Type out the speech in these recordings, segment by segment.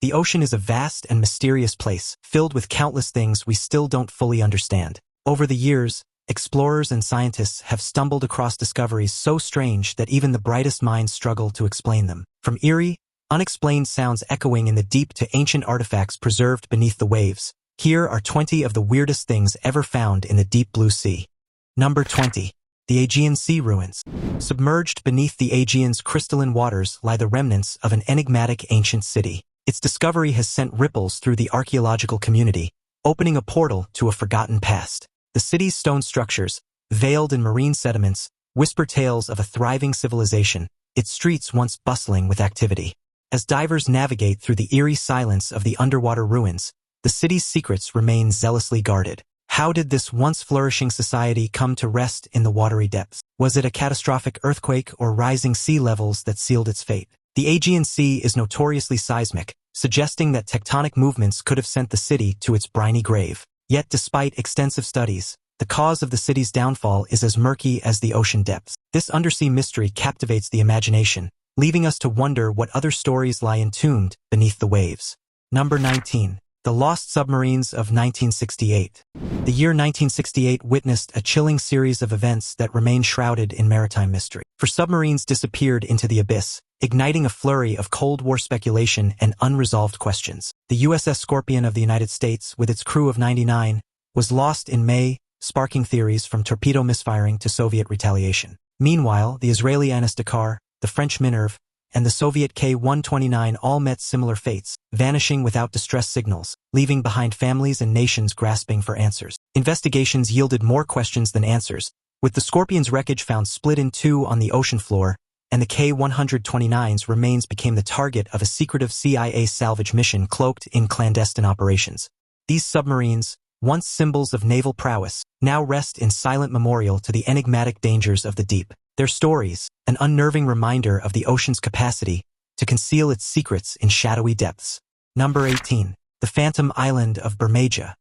The ocean is a vast and mysterious place, filled with countless things we still don't fully understand. Over the years, explorers and scientists have stumbled across discoveries so strange that even the brightest minds struggle to explain them. From eerie, unexplained sounds echoing in the deep to ancient artifacts preserved beneath the waves, here are 20 of the weirdest things ever found in the deep blue sea. Number 20. The Aegean Sea Ruins. Submerged beneath the Aegean's crystalline waters lie the remnants of an enigmatic ancient city. Its discovery has sent ripples through the archaeological community, opening a portal to a forgotten past. The city's stone structures, veiled in marine sediments, whisper tales of a thriving civilization, its streets once bustling with activity. As divers navigate through the eerie silence of the underwater ruins, the city's secrets remain zealously guarded. How did this once flourishing society come to rest in the watery depths? Was it a catastrophic earthquake or rising sea levels that sealed its fate? The Aegean Sea is notoriously seismic, suggesting that tectonic movements could have sent the city to its briny grave. Yet despite extensive studies, the cause of the city's downfall is as murky as the ocean depths. This undersea mystery captivates the imagination, leaving us to wonder what other stories lie entombed beneath the waves. Number 19. The Lost Submarines of 1968. The year 1968 witnessed a chilling series of events that remain shrouded in maritime mystery. For submarines disappeared into the abyss, igniting a flurry of Cold War speculation and unresolved questions. The USS Scorpion of the United States, with its crew of 99, was lost in May, sparking theories from torpedo misfiring to Soviet retaliation. Meanwhile, the Israeli Anis Dakar, the French Minerve, and the Soviet K-129 all met similar fates, vanishing without distress signals, leaving behind families and nations grasping for answers. Investigations yielded more questions than answers, with the Scorpion's wreckage found split in two on the ocean floor, and the K-129's remains became the target of a secretive CIA salvage mission cloaked in clandestine operations. These submarines, once symbols of naval prowess, now rest in silent memorial to the enigmatic dangers of the deep. Their stories, an unnerving reminder of the ocean's capacity to conceal its secrets in shadowy depths. Number 18. The Phantom Island of Bermeja.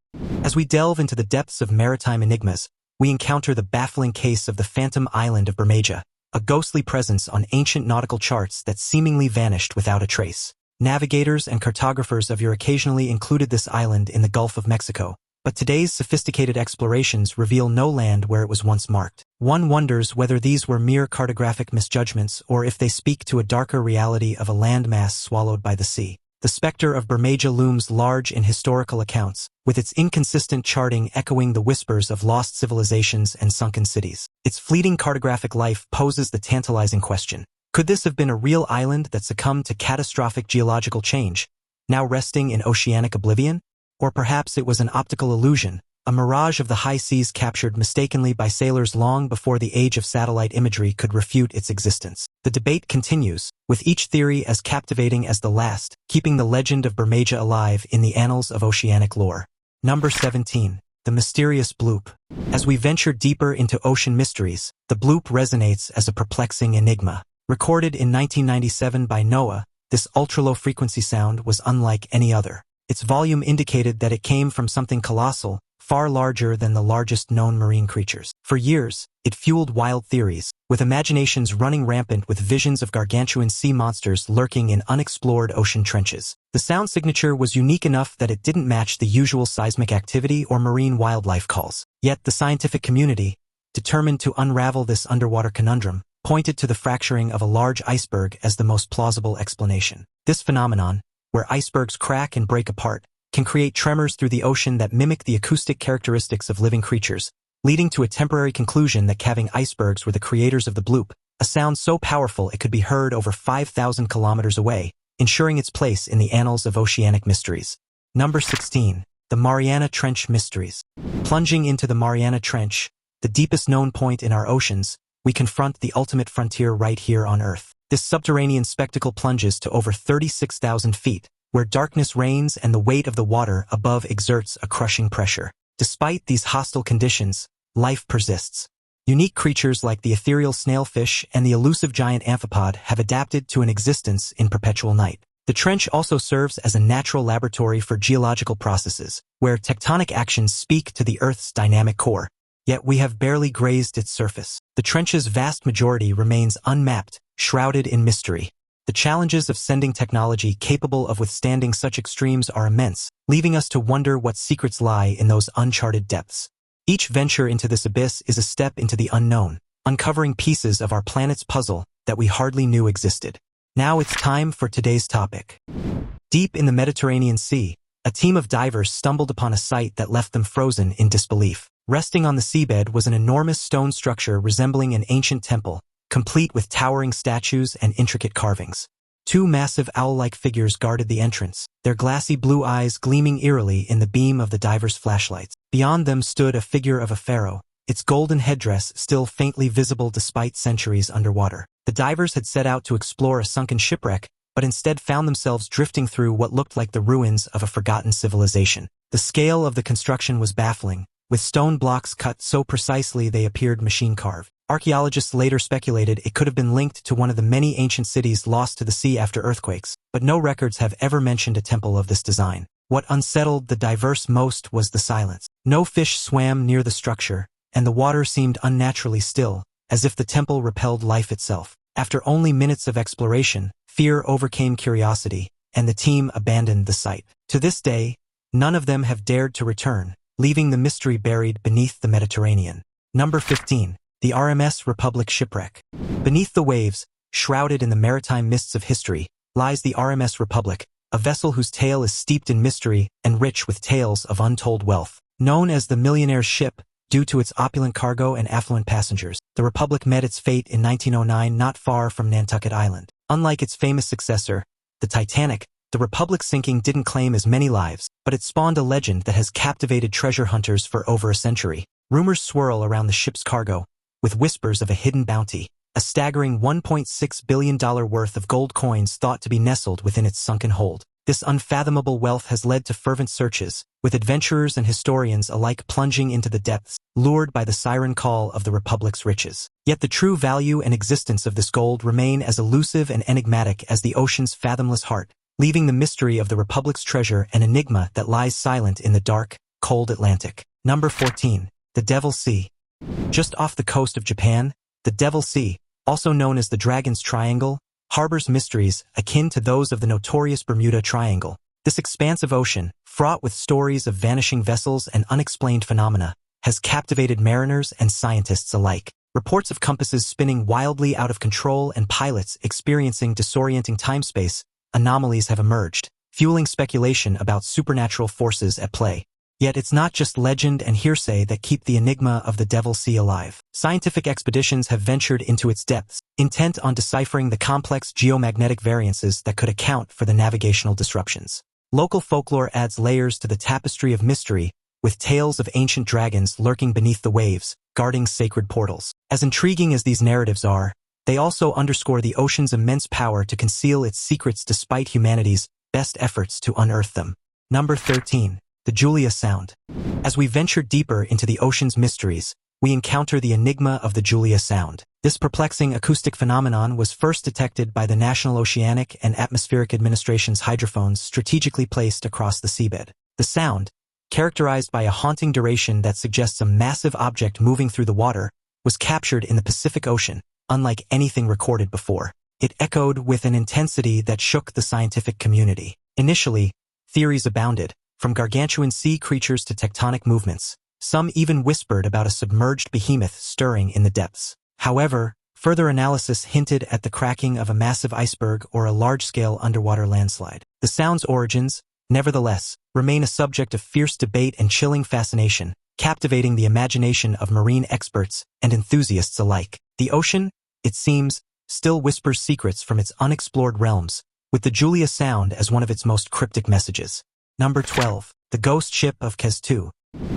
As we delve into the depths of maritime enigmas, we encounter the baffling case of the Phantom Island of Bermeja, a ghostly presence on ancient nautical charts that seemingly vanished without a trace. Navigators and cartographers have occasionally included this island in the Gulf of Mexico, but today's sophisticated explorations reveal no land where it was once marked. One wonders whether these were mere cartographic misjudgments or if they speak to a darker reality of a landmass swallowed by the sea. The specter of Bermeja looms large in historical accounts, with its inconsistent charting echoing the whispers of lost civilizations and sunken cities. Its fleeting cartographic life poses the tantalizing question: could this have been a real island that succumbed to catastrophic geological change, now resting in oceanic oblivion? Or perhaps it was an optical illusion, a mirage of the high seas captured mistakenly by sailors long before the age of satellite imagery could refute its existence. The debate continues, with each theory as captivating as the last, keeping the legend of Bermeja alive in the annals of oceanic lore. Number 17. The Mysterious Bloop. As we venture deeper into ocean mysteries, the bloop resonates as a perplexing enigma. Recorded in 1997 by NOAA, this ultra-low frequency sound was unlike any other. Its volume indicated that it came from something colossal, far larger than the largest known marine creatures. For years, it fueled wild theories, with imaginations running rampant with visions of gargantuan sea monsters lurking in unexplored ocean trenches. The sound signature was unique enough that it didn't match the usual seismic activity or marine wildlife calls. Yet the scientific community, determined to unravel this underwater conundrum, pointed to the fracturing of a large iceberg as the most plausible explanation. This phenomenon, where icebergs crack and break apart, can create tremors through the ocean that mimic the acoustic characteristics of living creatures, leading to a temporary conclusion that calving icebergs were the creators of the bloop, a sound so powerful it could be heard over 5,000 kilometers away, ensuring its place in the annals of oceanic mysteries. Number 16. The Mariana Trench Mysteries. Plunging into the Mariana Trench, the deepest known point in our oceans, we confront the ultimate frontier right here on Earth. This subterranean spectacle plunges to over 36,000 feet, where darkness reigns and the weight of the water above exerts a crushing pressure. Despite these hostile conditions, life persists. Unique creatures like the ethereal snailfish and the elusive giant amphipod have adapted to an existence in perpetual night. The trench also serves as a natural laboratory for geological processes, where tectonic actions speak to the Earth's dynamic core. Yet we have barely grazed its surface. The trench's vast majority remains unmapped, shrouded in mystery. The challenges of sending technology capable of withstanding such extremes are immense, leaving us to wonder what secrets lie in those uncharted depths. Each venture into this abyss is a step into the unknown, uncovering pieces of our planet's puzzle that we hardly knew existed. Now it's time for today's topic. Deep in the Mediterranean Sea, a team of divers stumbled upon a sight that left them frozen in disbelief. Resting on the seabed was an enormous stone structure resembling an ancient temple, complete with towering statues and intricate carvings. Two massive owl-like figures guarded the entrance, their glassy blue eyes gleaming eerily in the beam of the divers' flashlights. Beyond them stood a figure of a pharaoh, its golden headdress still faintly visible despite centuries underwater. The divers had set out to explore a sunken shipwreck, but instead found themselves drifting through what looked like the ruins of a forgotten civilization. The scale of the construction was baffling, with stone blocks cut so precisely they appeared machine-carved. Archaeologists later speculated it could have been linked to one of the many ancient cities lost to the sea after earthquakes, but no records have ever mentioned a temple of this design. What unsettled the divers most was the silence. No fish swam near the structure, and the water seemed unnaturally still, as if the temple repelled life itself. After only minutes of exploration, fear overcame curiosity, and the team abandoned the site. To this day, none of them have dared to return, leaving the mystery buried beneath the Mediterranean. Number 15. The RMS Republic Shipwreck. Beneath the waves, shrouded in the maritime mists of history, lies the RMS Republic, a vessel whose tale is steeped in mystery and rich with tales of untold wealth. Known as the millionaire's ship, due to its opulent cargo and affluent passengers, the Republic met its fate in 1909 not far from Nantucket Island. Unlike its famous successor, the Titanic, the Republic's sinking didn't claim as many lives, but it spawned a legend that has captivated treasure hunters for over a century. Rumors swirl around the ship's cargo, with whispers of a hidden bounty, a staggering $1.6 billion worth of gold coins thought to be nestled within its sunken hold. This unfathomable wealth has led to fervent searches, with adventurers and historians alike plunging into the depths, lured by the siren call of the Republic's riches. Yet the true value and existence of this gold remain as elusive and enigmatic as the ocean's fathomless heart, leaving the mystery of the Republic's treasure an enigma that lies silent in the dark, cold Atlantic. Number 14. The Devil Sea. Just off the coast of Japan, the Devil Sea, also known as the Dragon's Triangle, harbors mysteries akin to those of the notorious Bermuda Triangle. This expansive ocean, fraught with stories of vanishing vessels and unexplained phenomena, has captivated mariners and scientists alike. Reports of compasses spinning wildly out of control and pilots experiencing disorienting timespace anomalies have emerged, fueling speculation about supernatural forces at play. Yet it's not just legend and hearsay that keep the enigma of the Devil Sea alive. Scientific expeditions have ventured into its depths, intent on deciphering the complex geomagnetic variances that could account for the navigational disruptions. Local folklore adds layers to the tapestry of mystery, with tales of ancient dragons lurking beneath the waves, guarding sacred portals. As intriguing as these narratives are, they also underscore the ocean's immense power to conceal its secrets despite humanity's best efforts to unearth them. Number 13. The Julia Sound. As we venture deeper into the ocean's mysteries, we encounter the enigma of the Julia Sound. This perplexing acoustic phenomenon was first detected by the National Oceanic and Atmospheric Administration's hydrophones strategically placed across the seabed. The sound, characterized by a haunting duration that suggests a massive object moving through the water, was captured in the Pacific Ocean, unlike anything recorded before. It echoed with an intensity that shook the scientific community. Initially, theories abounded, from gargantuan sea creatures to tectonic movements. Some even whispered about a submerged behemoth stirring in the depths. However, further analysis hinted at the cracking of a massive iceberg or a large-scale underwater landslide. The sound's origins, nevertheless, remain a subject of fierce debate and chilling fascination, captivating the imagination of marine experts and enthusiasts alike. The ocean, it seems, still whispers secrets from its unexplored realms, with the Julia Sound as one of its most cryptic messages. Number 12. The Ghost Ship of Kes-2.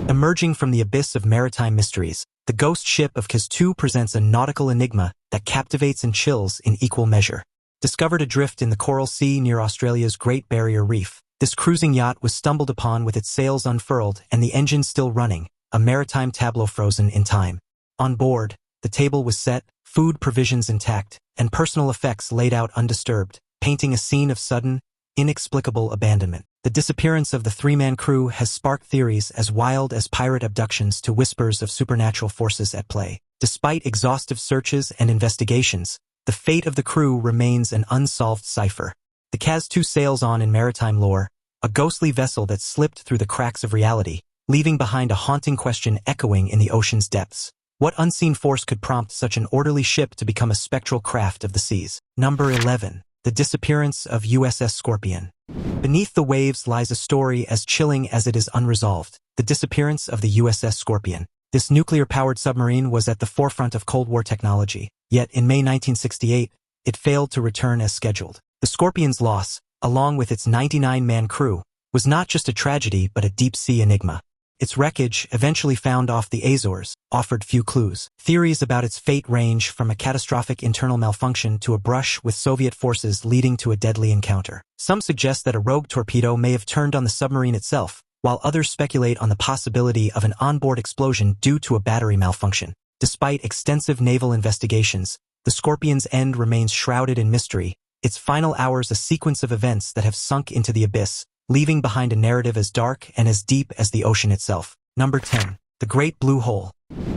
Emerging from the abyss of maritime mysteries, the Ghost Ship of Kes-2 presents a nautical enigma that captivates and chills in equal measure. Discovered adrift in the Coral Sea near Australia's Great Barrier Reef, this cruising yacht was stumbled upon with its sails unfurled and the engine still running, a maritime tableau frozen in time. On board, the table was set, food provisions intact, and personal effects laid out undisturbed, painting a scene of sudden, inexplicable abandonment. The disappearance of the three-man crew has sparked theories as wild as pirate abductions to whispers of supernatural forces at play. Despite exhaustive searches and investigations, the fate of the crew remains an unsolved cipher. The Kaz-2 sails on in maritime lore, a ghostly vessel that slipped through the cracks of reality, leaving behind a haunting question echoing in the ocean's depths. What unseen force could prompt such an orderly ship to become a spectral craft of the seas? Number 11. The disappearance of USS Scorpion. Beneath the waves lies a story as chilling as it is unresolved. The disappearance of the USS Scorpion. This nuclear-powered submarine was at the forefront of Cold War technology, yet in May 1968, it failed to return as scheduled. The Scorpion's loss, along with its 99-man crew, was not just a tragedy but a deep-sea enigma. Its wreckage, eventually found off the Azores, offered few clues. Theories about its fate range from a catastrophic internal malfunction to a brush with Soviet forces leading to a deadly encounter. Some suggest that a rogue torpedo may have turned on the submarine itself, while others speculate on the possibility of an onboard explosion due to a battery malfunction. Despite extensive naval investigations, the Scorpion's end remains shrouded in mystery, its final hours a sequence of events that have sunk into the abyss, leaving behind a narrative as dark and as deep as the ocean itself. Number 10. The Great Blue Hole.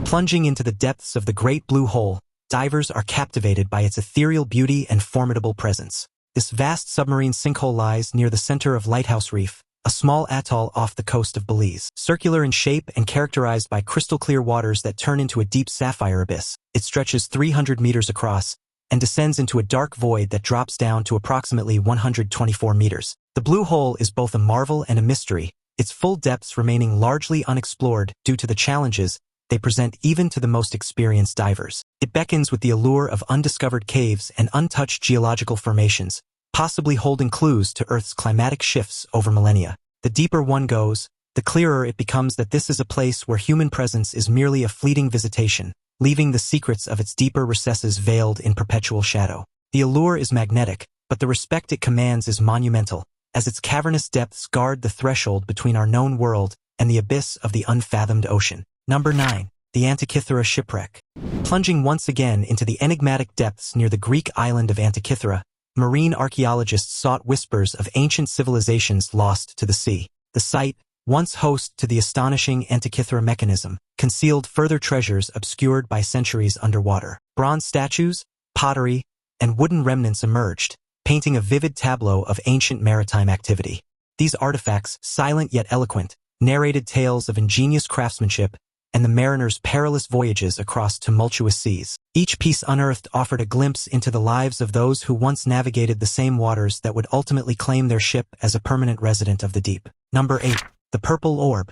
Plunging into the depths of the Great Blue Hole, divers are captivated by its ethereal beauty and formidable presence. This vast submarine sinkhole lies near the center of Lighthouse Reef, a small atoll off the coast of Belize. Circular in shape and characterized by crystal-clear waters that turn into a deep sapphire abyss, it stretches 300 meters across and descends into a dark void that drops down to approximately 124 meters. The blue hole is both a marvel and a mystery, its full depths remaining largely unexplored due to the challenges they present even to the most experienced divers. It beckons with the allure of undiscovered caves and untouched geological formations, possibly holding clues to Earth's climatic shifts over millennia. The deeper one goes, the clearer it becomes that this is a place where human presence is merely a fleeting visitation, leaving the secrets of its deeper recesses veiled in perpetual shadow. The allure is magnetic, but the respect it commands is monumental, as its cavernous depths guard the threshold between our known world and the abyss of the unfathomed ocean. Number 9. The Antikythera Shipwreck. Plunging once again into the enigmatic depths near the Greek island of Antikythera, marine archaeologists sought whispers of ancient civilizations lost to the sea. The site, once host to the astonishing Antikythera mechanism, concealed further treasures obscured by centuries underwater. Bronze statues, pottery, and wooden remnants emerged, painting a vivid tableau of ancient maritime activity. These artifacts, silent yet eloquent, narrated tales of ingenious craftsmanship and the mariners' perilous voyages across tumultuous seas. Each piece unearthed offered a glimpse into the lives of those who once navigated the same waters that would ultimately claim their ship as a permanent resident of the deep. Number 8. The Purple Orb.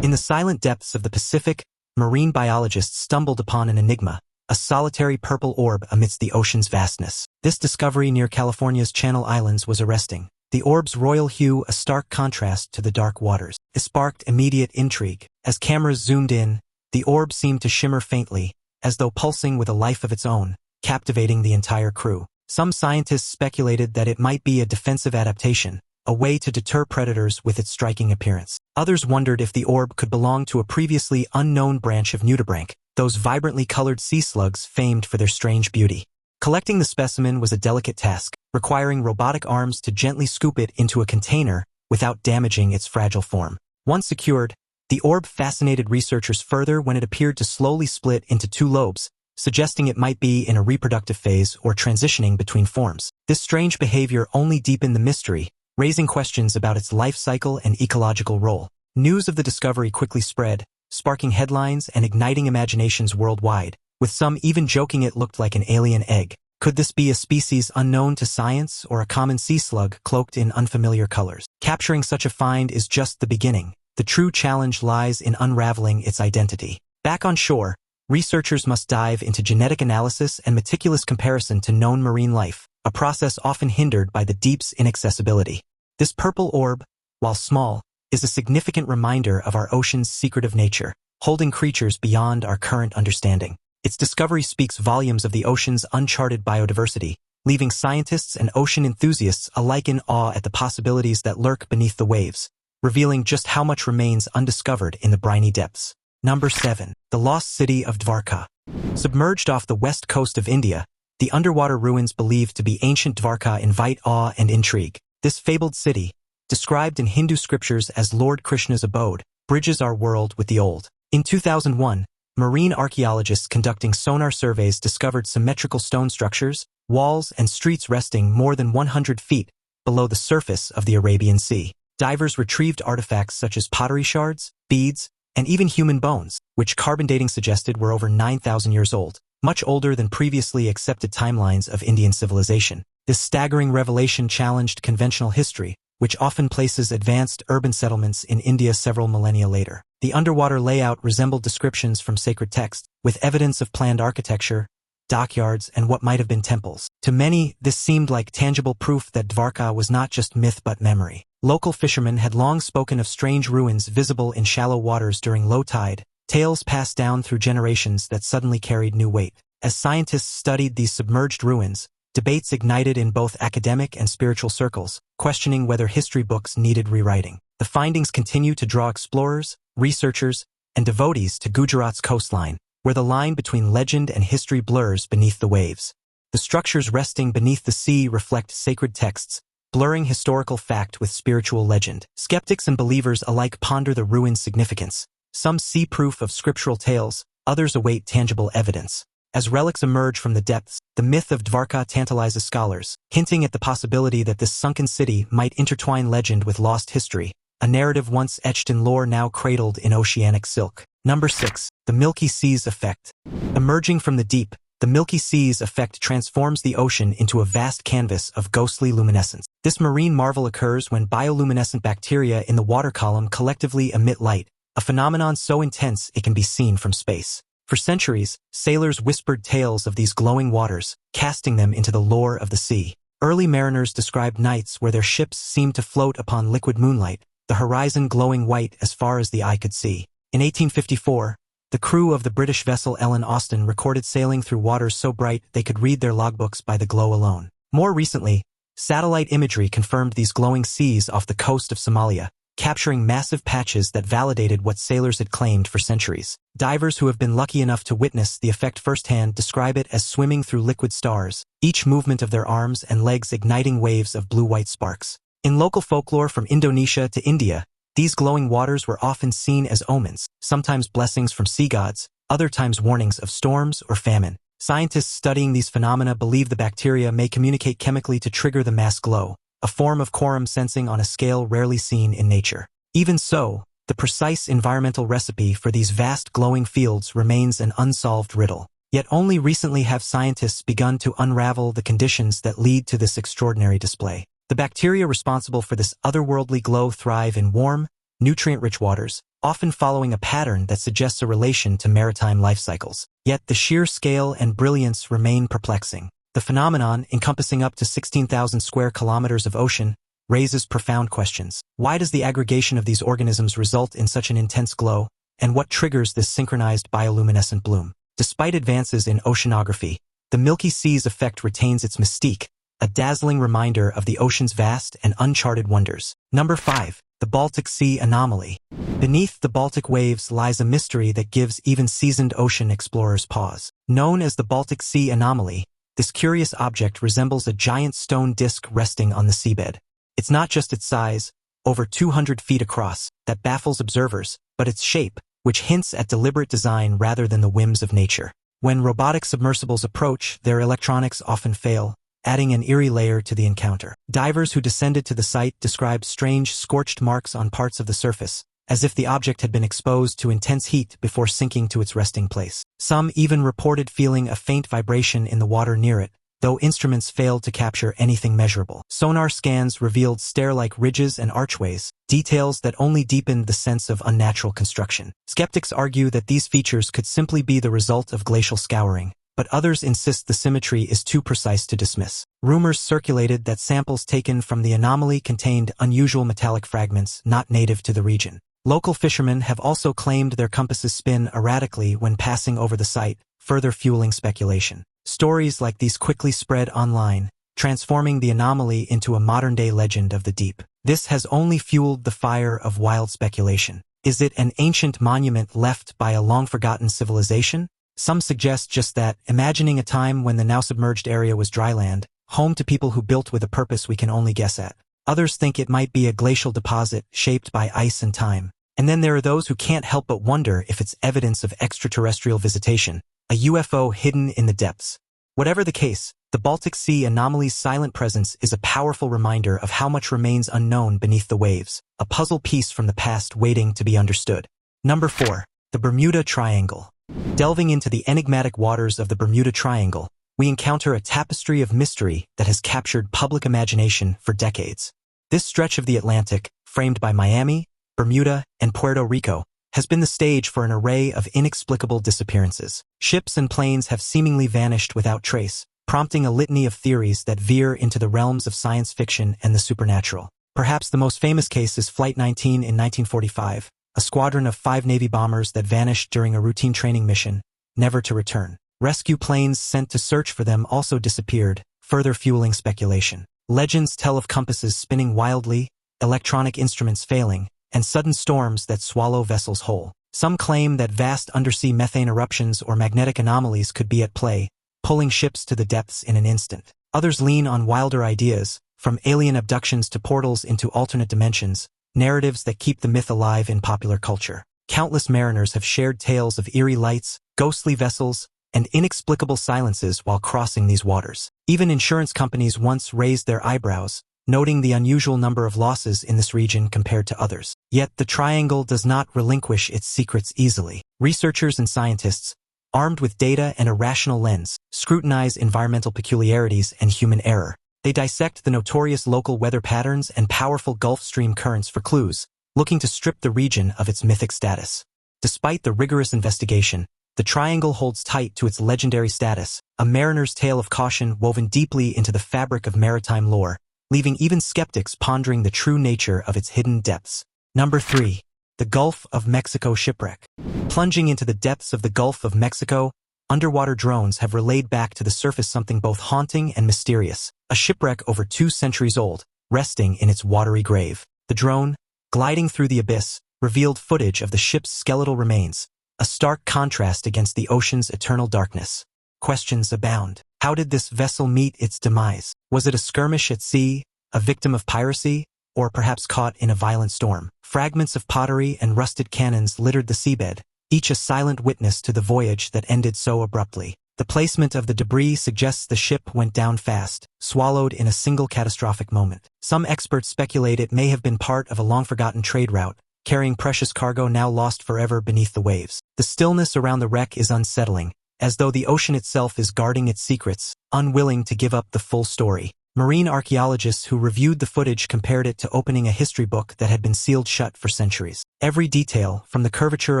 In the silent depths of the Pacific, marine biologists stumbled upon an enigma, a solitary purple orb amidst the ocean's vastness. This discovery near California's Channel Islands was arresting. The orb's royal hue a stark contrast to the dark waters. It sparked immediate intrigue. As cameras zoomed in, the orb seemed to shimmer faintly, as though pulsing with a life of its own, captivating the entire crew. Some scientists speculated that it might be a defensive adaptation, a way to deter predators with its striking appearance. Others wondered if the orb could belong to a previously unknown branch of nudibranch, those vibrantly colored sea slugs famed for their strange beauty. Collecting the specimen was a delicate task, requiring robotic arms to gently scoop it into a container without damaging its fragile form. Once secured, the orb fascinated researchers further when it appeared to slowly split into two lobes, suggesting it might be in a reproductive phase or transitioning between forms. This strange behavior only deepened the mystery, raising questions about its life cycle and ecological role. News of the discovery quickly spread, sparking headlines and igniting imaginations worldwide, with some even joking it looked like an alien egg. Could this be a species unknown to science or a common sea slug cloaked in unfamiliar colors? Capturing such a find is just the beginning. The true challenge lies in unraveling its identity. Back on shore, researchers must dive into genetic analysis and meticulous comparison to known marine life, a process often hindered by the deep's inaccessibility. This purple orb, while small, is a significant reminder of our ocean's secretive nature, holding creatures beyond our current understanding. Its discovery speaks volumes of the ocean's uncharted biodiversity, leaving scientists and ocean enthusiasts alike in awe at the possibilities that lurk beneath the waves, revealing just how much remains undiscovered in the briny depths. Number 7. The Lost City of Dvarka. Submerged off the west coast of India, the underwater ruins believed to be ancient Dvarka invite awe and intrigue. This fabled city, described in Hindu scriptures as Lord Krishna's abode, bridges our world with the old. In 2001, marine archaeologists conducting sonar surveys discovered symmetrical stone structures, walls, and streets resting more than 100 feet below the surface of the Arabian Sea. Divers retrieved artifacts such as pottery shards, beads, and even human bones, which carbon dating suggested were over 9,000 years old, much older than previously accepted timelines of Indian civilization. This staggering revelation challenged conventional history, which often places advanced urban settlements in India several millennia later. The underwater layout resembled descriptions from sacred texts, with evidence of planned architecture, dockyards, and what might have been temples. To many, this seemed like tangible proof that Dvarka was not just myth but memory. Local fishermen had long spoken of strange ruins visible in shallow waters during low tide, tales passed down through generations that suddenly carried new weight. As scientists studied these submerged ruins, debates ignited in both academic and spiritual circles, questioning whether history books needed rewriting. The findings continue to draw explorers, researchers, and devotees to Gujarat's coastline, where the line between legend and history blurs beneath the waves. The structures resting beneath the sea reflect sacred texts, blurring historical fact with spiritual legend. Skeptics and believers alike ponder the ruins' significance. Some see proof of scriptural tales, others await tangible evidence. As relics emerge from the depths, the myth of Dvarka tantalizes scholars, hinting at the possibility that this sunken city might intertwine legend with lost history, a narrative once etched in lore now cradled in oceanic silk. Number 6. The Milky Sea's Effect. Emerging from the deep, the Milky Sea's effect transforms the ocean into a vast canvas of ghostly luminescence. This marine marvel occurs when bioluminescent bacteria in the water column collectively emit light, a phenomenon so intense it can be seen from space. For centuries, sailors whispered tales of these glowing waters, casting them into the lore of the sea. Early mariners described nights where their ships seemed to float upon liquid moonlight, the horizon glowing white as far as the eye could see. In 1854, the crew of the British vessel Ellen Austen recorded sailing through waters so bright they could read their logbooks by the glow alone. More recently, satellite imagery confirmed these glowing seas off the coast of Somalia, capturing massive patches that validated what sailors had claimed for centuries. Divers who have been lucky enough to witness the effect firsthand describe it as swimming through liquid stars, each movement of their arms and legs igniting waves of blue-white sparks. In local folklore from Indonesia to India, these glowing waters were often seen as omens, sometimes blessings from sea gods, other times warnings of storms or famine. Scientists studying these phenomena believe the bacteria may communicate chemically to trigger the mass glow, a form of quorum sensing on a scale rarely seen in nature. Even so, the precise environmental recipe for these vast glowing fields remains an unsolved riddle. Yet only recently have scientists begun to unravel the conditions that lead to this extraordinary display. The bacteria responsible for this otherworldly glow thrive in warm, nutrient-rich waters, often following a pattern that suggests a relation to maritime life cycles. Yet the sheer scale and brilliance remain perplexing. The phenomenon, encompassing up to 16,000 square kilometers of ocean, raises profound questions. Why does the aggregation of these organisms result in such an intense glow, and what triggers this synchronized bioluminescent bloom? Despite advances in oceanography, the Milky Sea's effect retains its mystique, a dazzling reminder of the ocean's vast and uncharted wonders. Number 5. The Baltic Sea Anomaly. Beneath the Baltic waves lies a mystery that gives even seasoned ocean explorers pause. Known as the Baltic Sea Anomaly, this curious object resembles a giant stone disk resting on the seabed. It's not just its size, over 200 feet across, that baffles observers, but its shape, which hints at deliberate design rather than the whims of nature. When robotic submersibles approach, their electronics often fail, adding an eerie layer to the encounter. Divers who descended to the site described strange scorched marks on parts of the surface, as if the object had been exposed to intense heat before sinking to its resting place. Some even reported feeling a faint vibration in the water near it, though instruments failed to capture anything measurable. Sonar scans revealed stair-like ridges and archways, details that only deepened the sense of unnatural construction. Skeptics argue that these features could simply be the result of glacial scouring, but others insist the symmetry is too precise to dismiss. Rumors circulated that samples taken from the anomaly contained unusual metallic fragments not native to the region. Local fishermen have also claimed their compasses spin erratically when passing over the site, further fueling speculation. Stories like these quickly spread online, transforming the anomaly into a modern-day legend of the deep. This has only fueled the fire of wild speculation. Is it an ancient monument left by a long-forgotten civilization? Some suggest just that, imagining a time when the now-submerged area was dry land, home to people who built with a purpose we can only guess at. Others think it might be a glacial deposit shaped by ice and time, And then there are those who can't help but wonder if it's evidence of extraterrestrial visitation, a UFO hidden in the depths. Whatever the case, the Baltic Sea anomaly's silent presence is a powerful reminder of how much remains unknown beneath the waves, a puzzle piece from the past waiting to be understood. Number 4. The Bermuda Triangle. Delving into the enigmatic waters of the Bermuda Triangle, we encounter a tapestry of mystery that has captured public imagination for decades. This stretch of the Atlantic, framed by Miami, Bermuda, and Puerto Rico, has been the stage for an array of inexplicable disappearances. Ships and planes have seemingly vanished without trace, prompting a litany of theories that veer into the realms of science fiction and the supernatural. Perhaps the most famous case is Flight 19 in 1945, a squadron of 5 Navy bombers that vanished during a routine training mission, never to return. Rescue planes sent to search for them also disappeared, further fueling speculation. Legends tell of compasses spinning wildly, electronic instruments failing, and sudden storms that swallow vessels whole. Some claim that vast undersea methane eruptions or magnetic anomalies could be at play, pulling ships to the depths in an instant. Others lean on wilder ideas, from alien abductions to portals into alternate dimensions, narratives that keep the myth alive in popular culture. Countless mariners have shared tales of eerie lights, ghostly vessels, and inexplicable silences while crossing these waters. Even insurance companies once raised their eyebrows, noting the unusual number of losses in this region compared to others. Yet the triangle does not relinquish its secrets easily. Researchers and scientists, armed with data and a rational lens, scrutinize environmental peculiarities and human error. They dissect the notorious local weather patterns and powerful Gulf Stream currents for clues, looking to strip the region of its mythic status. Despite the rigorous investigation, the triangle holds tight to its legendary status, a mariner's tale of caution woven deeply into the fabric of maritime lore, leaving even skeptics pondering the true nature of its hidden depths. Number 3. The Gulf of Mexico Shipwreck. Plunging into the depths of the Gulf of Mexico, underwater drones have relayed back to the surface something both haunting and mysterious, a shipwreck over 2 centuries old, resting in its watery grave. The drone, gliding through the abyss, revealed footage of the ship's skeletal remains, a stark contrast against the ocean's eternal darkness. Questions abound. How did this vessel meet its demise? Was it a skirmish at sea, a victim of piracy, or perhaps caught in a violent storm? Fragments of pottery and rusted cannons littered the seabed, each a silent witness to the voyage that ended so abruptly. The placement of the debris suggests the ship went down fast, swallowed in a single catastrophic moment. Some experts speculate it may have been part of a long-forgotten trade route, carrying precious cargo now lost forever beneath the waves. The stillness around the wreck is unsettling, as though the ocean itself is guarding its secrets, unwilling to give up the full story. Marine archaeologists who reviewed the footage compared it to opening a history book that had been sealed shut for centuries. Every detail, from the curvature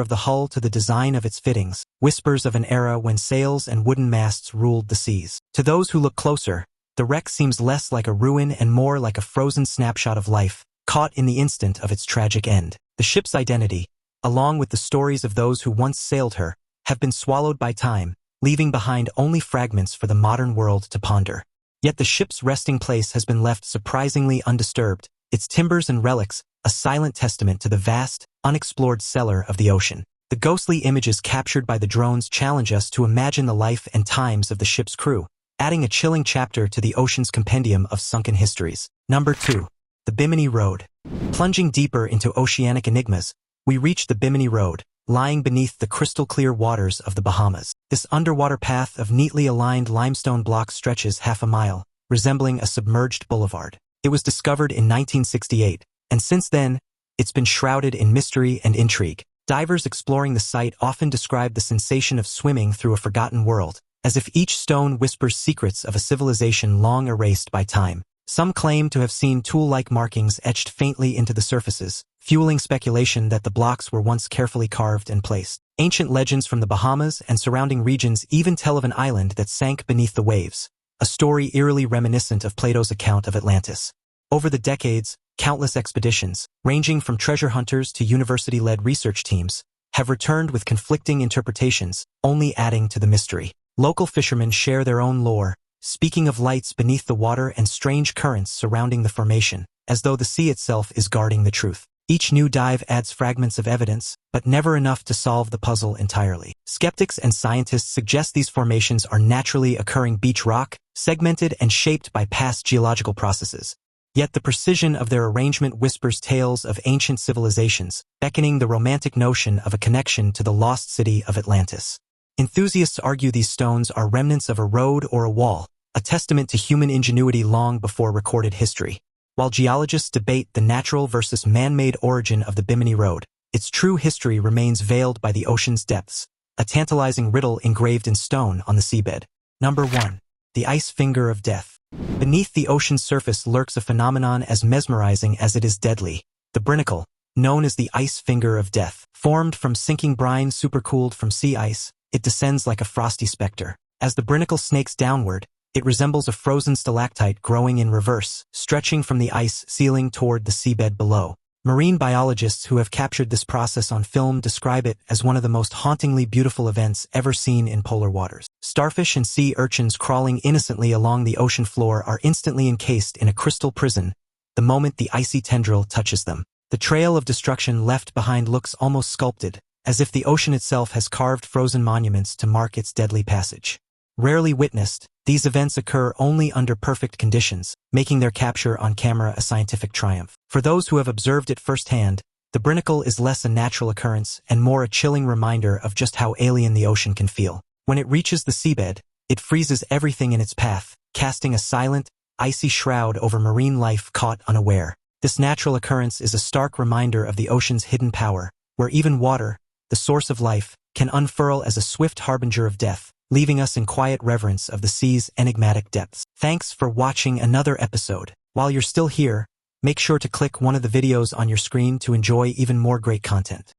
of the hull to the design of its fittings, whispers of an era when sails and wooden masts ruled the seas. To those who look closer, the wreck seems less like a ruin and more like a frozen snapshot of life, caught in the instant of its tragic end. The ship's identity, along with the stories of those who once sailed her, have been swallowed by time, leaving behind only fragments for the modern world to ponder. Yet the ship's resting place has been left surprisingly undisturbed, its timbers and relics a silent testament to the vast, unexplored cellar of the ocean. The ghostly images captured by the drones challenge us to imagine the life and times of the ship's crew, adding a chilling chapter to the ocean's compendium of sunken histories. Number 2. The Bimini Road. Plunging deeper into oceanic enigmas, we reach the Bimini Road, lying beneath the crystal-clear waters of the Bahamas. This underwater path of neatly aligned limestone blocks stretches half a mile, resembling a submerged boulevard. It was discovered in 1968, and since then, it's been shrouded in mystery and intrigue. Divers exploring the site often describe the sensation of swimming through a forgotten world, as if each stone whispers secrets of a civilization long erased by time. Some claim to have seen tool-like markings etched faintly into the surfaces, fueling speculation that the blocks were once carefully carved and placed. Ancient legends from the Bahamas and surrounding regions even tell of an island that sank beneath the waves, a story eerily reminiscent of Plato's account of Atlantis. Over the decades, countless expeditions, ranging from treasure hunters to university-led research teams, have returned with conflicting interpretations, only adding to the mystery. Local fishermen share their own lore, speaking of lights beneath the water and strange currents surrounding the formation, as though the sea itself is guarding the truth. Each new dive adds fragments of evidence, but never enough to solve the puzzle entirely. Skeptics and scientists suggest these formations are naturally occurring beach rock, segmented and shaped by past geological processes, Yet the precision of their arrangement whispers tales of ancient civilizations, beckoning the romantic notion of a connection to the lost city of Atlantis. Enthusiasts argue these stones are remnants of a road or a wall, a testament to human ingenuity long before recorded history. While geologists debate the natural versus man-made origin of the Bimini Road, its true history remains veiled by the ocean's depths, a tantalizing riddle engraved in stone on the seabed. Number 1. The Ice Finger of Death. Beneath the ocean's surface lurks a phenomenon as mesmerizing as it is deadly. The Brinacle, known as the Ice Finger of Death, formed from sinking brine supercooled from sea ice, it descends like a frosty specter. As the Brinacle snakes downward, it resembles a frozen stalactite growing in reverse, stretching from the ice ceiling toward the seabed below. Marine biologists who have captured this process on film describe it as one of the most hauntingly beautiful events ever seen in polar waters. Starfish and sea urchins crawling innocently along the ocean floor are instantly encased in a crystal prison the moment the icy tendril touches them. The trail of destruction left behind looks almost sculpted, as if the ocean itself has carved frozen monuments to mark its deadly passage. Rarely witnessed, these events occur only under perfect conditions, making their capture on camera a scientific triumph. For those who have observed it firsthand, the Brinacle is less a natural occurrence and more a chilling reminder of just how alien the ocean can feel. When it reaches the seabed, it freezes everything in its path, casting a silent, icy shroud over marine life caught unaware. This natural occurrence is a stark reminder of the ocean's hidden power, where even water, the source of life, can unfurl as a swift harbinger of death, leaving us in quiet reverence of the sea's enigmatic depths. Thanks for watching another episode. While you're still here, make sure to click one of the videos on your screen to enjoy even more great content.